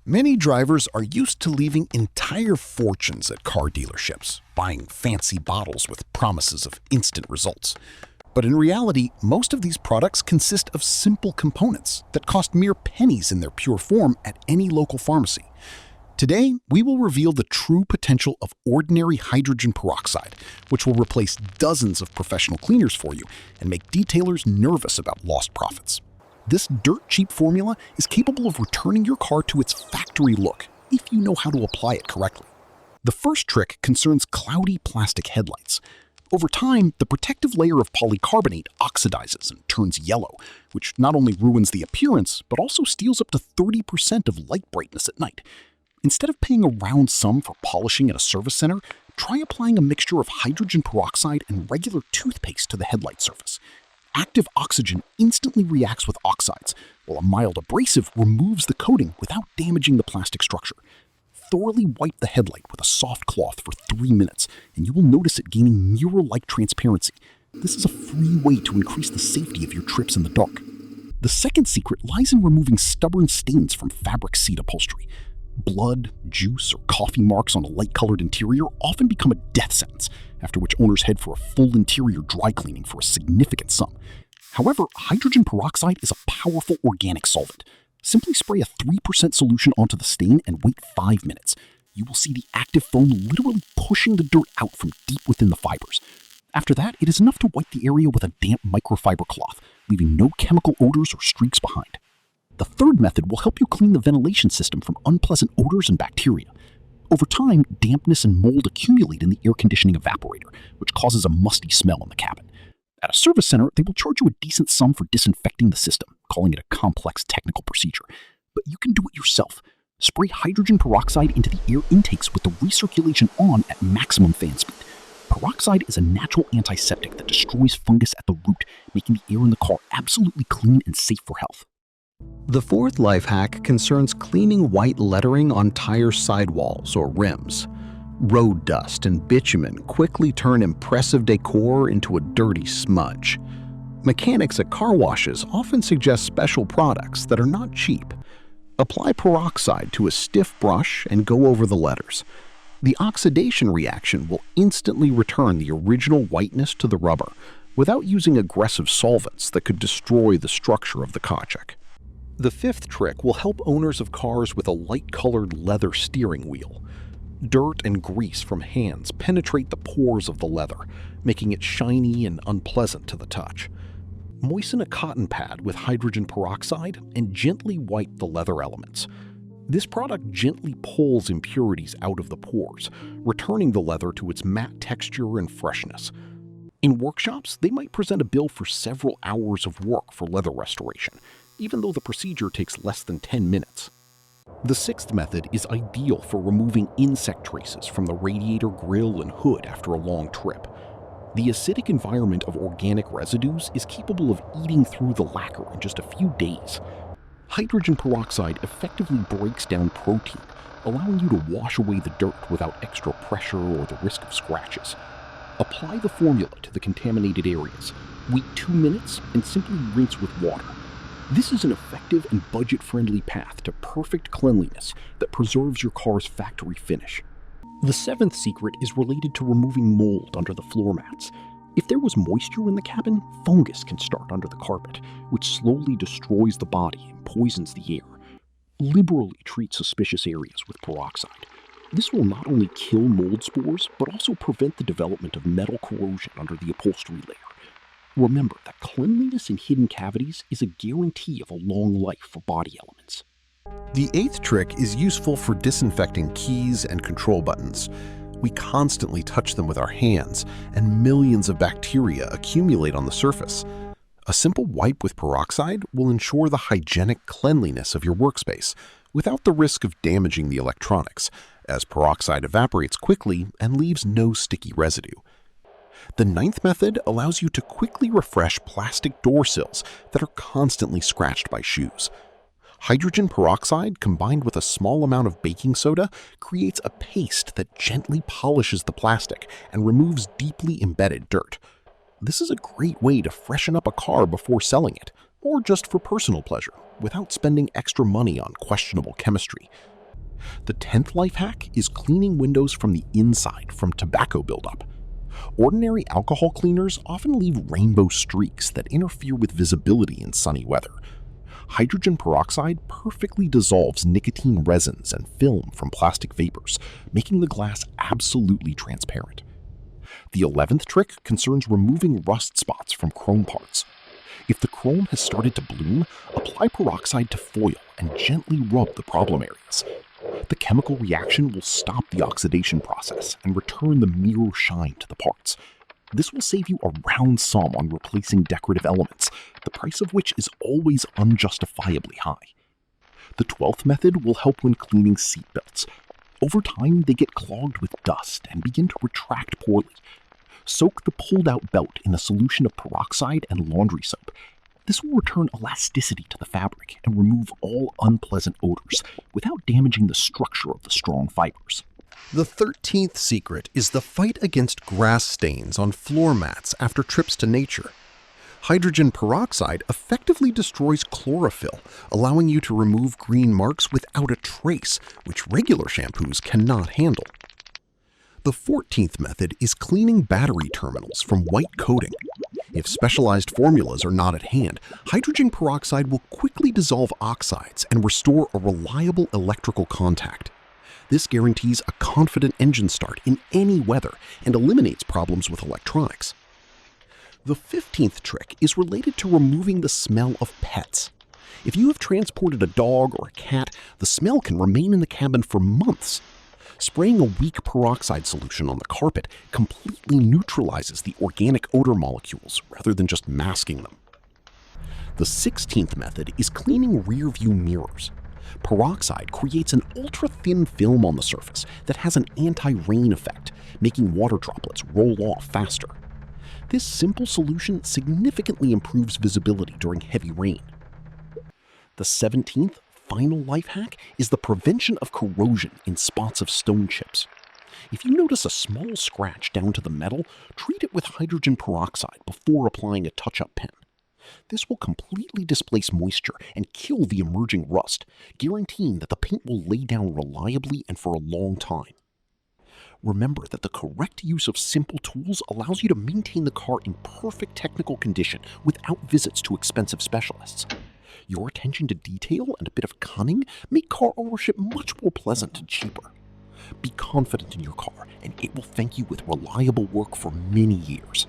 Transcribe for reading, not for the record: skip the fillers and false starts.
Many drivers are used to leaving entire fortunes at car dealerships, buying fancy bottles with promises of instant results. But in reality, most of these products consist of simple components that cost mere pennies in their pure form at any local pharmacy. Today, we will reveal the true potential of ordinary hydrogen peroxide, which will replace dozens of professional cleaners for you and make detailers nervous about lost profits. This dirt-cheap formula is capable of returning your car to its factory look if you know how to apply it correctly. The first trick concerns cloudy plastic headlights. Over time, the protective layer of polycarbonate oxidizes and turns yellow, which not only ruins the appearance, but also steals up to 30% of light brightness at night. Instead of paying a round sum for polishing at a service center, try applying a mixture of hydrogen peroxide and regular toothpaste to the headlight surface. Active oxygen instantly reacts with oxides, while a mild abrasive removes the coating without damaging the plastic structure. Thoroughly wipe the headlight with a soft cloth for 3 minutes, and you will notice it gaining mirror-like transparency. This is a free way to increase the safety of your trips in the dark. The second secret lies in removing stubborn stains from fabric seat upholstery. Blood, juice, or coffee marks on a light-colored interior often become a death sentence, after which owners head for a full interior dry cleaning for a significant sum. However, hydrogen peroxide is a powerful organic solvent. Simply spray a 3% solution onto the stain and wait 5 minutes. You will see the active foam literally pushing the dirt out from deep within the fibers. After that, it is enough to wipe the area with a damp microfiber cloth, leaving no chemical odors or streaks behind. The third method will help you clean the ventilation system from unpleasant odors and bacteria. Over time, dampness and mold accumulate in the air conditioning evaporator, which causes a musty smell in the cabin. At a service center, they will charge you a decent sum for disinfecting the system, calling it a complex technical procedure. But you can do it yourself. Spray hydrogen peroxide into the air intakes with the recirculation on at maximum fan speed. Peroxide is a natural antiseptic that destroys fungus at the root, making the air in the car absolutely clean and safe for health. The fourth life hack concerns cleaning white lettering on tire sidewalls or rims. Road dust and bitumen quickly turn impressive decor into a dirty smudge. Mechanics at car washes often suggest special products that are not cheap. Apply peroxide to a stiff brush and go over the letters. The oxidation reaction will instantly return the original whiteness to the rubber without using aggressive solvents that could destroy the structure of the Kochek. The fifth trick will help owners of cars with a light-colored leather steering wheel. Dirt and grease from hands penetrate the pores of the leather, making it shiny and unpleasant to the touch. Moisten a cotton pad with hydrogen peroxide and gently wipe the leather elements. This product gently pulls impurities out of the pores, returning the leather to its matte texture and freshness. In workshops, they might present a bill for several hours of work for leather restoration, even though the procedure takes less than 10 minutes. The sixth method is ideal for removing insect traces from the radiator, grill, and hood after a long trip. The acidic environment of organic residues is capable of eating through the lacquer in just a few days. Hydrogen peroxide effectively breaks down protein, allowing you to wash away the dirt without extra pressure or the risk of scratches. Apply the formula to the contaminated areas, wait 2 minutes, and simply rinse with water. This is an effective and budget-friendly path to perfect cleanliness that preserves your car's factory finish. The seventh secret is related to removing mold under the floor mats. If there was moisture in the cabin, fungus can start under the carpet, which slowly destroys the body and poisons the air. Liberally treat suspicious areas with peroxide. This will not only kill mold spores, but also prevent the development of metal corrosion under the upholstery layer. Remember that cleanliness in hidden cavities is a guarantee of a long life for body elements. The eighth trick is useful for disinfecting keys and control buttons. We constantly touch them with our hands, and millions of bacteria accumulate on the surface. A simple wipe with peroxide will ensure the hygienic cleanliness of your workspace without the risk of damaging the electronics, as peroxide evaporates quickly and leaves no sticky residue. The ninth method allows you to quickly refresh plastic door sills that are constantly scratched by shoes. Hydrogen peroxide combined with a small amount of baking soda creates a paste that gently polishes the plastic and removes deeply embedded dirt. This is a great way to freshen up a car before selling it, or just for personal pleasure, without spending extra money on questionable chemistry. The 10th life hack is cleaning windows from the inside from tobacco buildup. Ordinary alcohol cleaners often leave rainbow streaks that interfere with visibility in sunny weather. Hydrogen peroxide perfectly dissolves nicotine resins and film from plastic vapors, making the glass absolutely transparent. The 11th trick concerns removing rust spots from chrome parts. If the chrome has started to bloom, apply peroxide to foil and gently rub the problem areas. The chemical reaction will stop the oxidation process and return the mirror shine to the parts. This will save you a round sum on replacing decorative elements, the price of which is always unjustifiably high. The 12th method will help when cleaning seat belts. Over time, they get clogged with dust and begin to retract poorly. Soak the pulled-out belt in a solution of peroxide and laundry soap. This will return elasticity to the fabric and remove all unpleasant odors without damaging the structure of the strong fibers. The 13th secret is the fight against grass stains on floor mats after trips to nature. Hydrogen peroxide effectively destroys chlorophyll, allowing you to remove green marks without a trace, which regular shampoos cannot handle. The 14th method is cleaning battery terminals from white coating. If specialized formulas are not at hand, hydrogen peroxide will quickly dissolve oxides and restore a reliable electrical contact. This guarantees a confident engine start in any weather and eliminates problems with electronics. The 15th trick is related to removing the smell of pets. If you have transported a dog or a cat, the smell can remain in the cabin for months. Spraying a weak peroxide solution on the carpet completely neutralizes the organic odor molecules rather than just masking them. The 16th method is cleaning rear-view mirrors. Peroxide creates an ultra-thin film on the surface that has an anti-rain effect, making water droplets roll off faster. This simple solution significantly improves visibility during heavy rain. The 17th final life hack is the prevention of corrosion in spots of stone chips. If you notice a small scratch down to the metal, treat it with hydrogen peroxide before applying a touch-up pen. This will completely displace moisture and kill the emerging rust, guaranteeing that the paint will lay down reliably and for a long time. Remember that the correct use of simple tools allows you to maintain the car in perfect technical condition without visits to expensive specialists. Your attention to detail and a bit of cunning make car ownership much more pleasant and cheaper. Be confident in your car, and it will thank you with reliable work for many years.